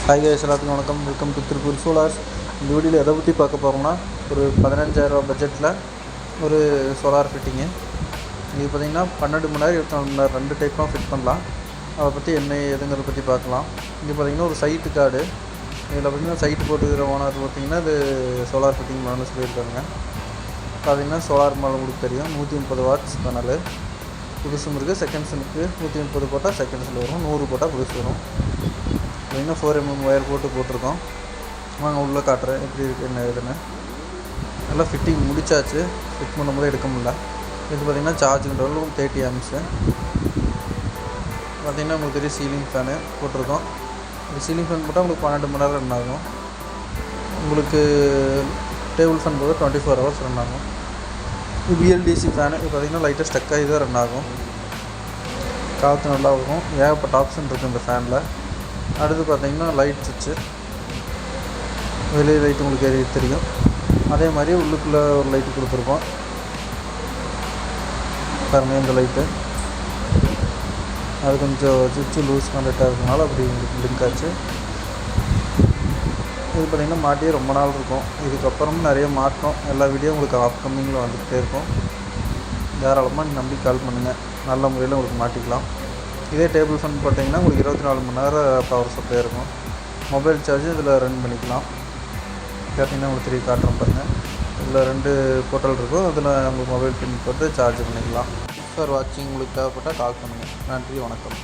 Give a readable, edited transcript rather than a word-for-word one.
Hi guys, எல்லாத்துக்கும் வணக்கம். Welcome to Tiruppur Solars. இந்த வீடியோவில் எதை பற்றி பார்க்க போகிறோம்னா, ஒரு 15,000 பட்ஜெட்டில் ஒரு சோலார் ஃபிட்டிங்கு. இது பார்த்திங்கன்னா 12 மணி நேரம் 24 மணி நேரம் 2 டைப்பாக ஃபிட் பண்ணலாம். அதை பற்றி என்ன ஏதுங்கிறத பற்றி பார்க்கலாம். இது பார்த்திங்கன்னா ஒரு சைட்டு கார்டு. இதில் பார்த்திங்கன்னா சைட்டு போட்டுக்கிற ஓனர் பார்த்திங்கன்னா இது சோலார் ஃபிட்டிங் பண்ணணும்னு சொல்லியிருக்காங்க. பார்த்திங்கன்னா சோலார் மாடல் உங்களுக்கு தெரியும், 130 வாட்ஸ் பேனல் புதுசும் இருக்குது. செகண்ட்ஸுக்கு 130 போட்டால் செகண்ட்ஸில் வரும், 100 போட்டால் புதுசு வரும். பார்த்திங்கன்னா 4mm ஒயர் போட்டிருக்கோம். வாங்க உள்ளே காட்டுறேன் எப்படி இருக்குது என்ன ஏதுன்னு. நல்லா ஃபிட்டிங் முடிச்சாச்சு. ஃபிட் பண்ணும்போது எடுக்க முடியல. இது பார்த்திங்கன்னா சார்ஜ் கண்ட்ரோல் 30 amps. பார்த்திங்கன்னா உங்களுக்கு தெரியும் சீலிங் ஃபேனு போட்டிருக்கோம். இந்த சீலிங் ஃபேன் போட்டால் உங்களுக்கு 12 மணி நேரம் ரன் ஆகும். உங்களுக்கு டேபிள் ஃபேன் போது 24 hours ரன் ஆகும். இது BLDC ஃபேனு. இது பார்த்திங்கன்னா லைட்டாக ஸ்டக் ஆகி தான் ரன் ஆகும். காற்று நல்லா வரும். ஏகப்பட்ட ஆப்ஷன் இருக்குது இந்த ஃபேனில். அடுத்து பார்த்திங்கன்னா லைட் சுவிட்சு. வெளியே லைட்டு உங்களுக்கு தெரியும். அதே மாதிரி உள்ளுக்குள்ளே ஒரு லைட்டு கொடுத்துருக்கோம் பாருங்கள். இந்த லைட்டு அது கொஞ்சம் சுவிட்சு லூஸ் கான்டாக்டாக இருக்கனால அப்படி உங்களுக்கு லிங்க் ஆச்சு. இது பார்த்திங்கன்னா மாட்டியே ரொம்ப நாள் இருக்கும். இதுக்கப்புறம் நிறைய மாட்டோம். எல்லா வீடியோ உங்களுக்கு அப்கமிங்கில் வந்துக்கிட்டே இருக்கும். தாராளமாக நீங்கள் நம்பி கால் பண்ணுங்கள். நல்ல முறையில் உங்களுக்கு மாட்டிக்கலாம். இதே டேபிள் ஃபேன் போட்டிங்கன்னா உங்களுக்கு 24 மணி நேரம் பவர் சப்ளை இருக்கும். மொபைல் சார்ஜும் இதில் ரன் பண்ணிக்கலாம். கேட்டிங்கன்னா உங்களுக்கு 3 காட்டுறோம் பாருங்கள். இதில் 2 போர்ட்டல் இருக்கும். அதில் உங்களுக்கு மொபைல் பின் போட்டு சார்ஜ் பண்ணிக்கலாம். ஃபார் வாட்சிங் உங்களுக்கு தேவைப்பட்டால் கால் பண்ணுங்கள். நன்றி, வணக்கம்.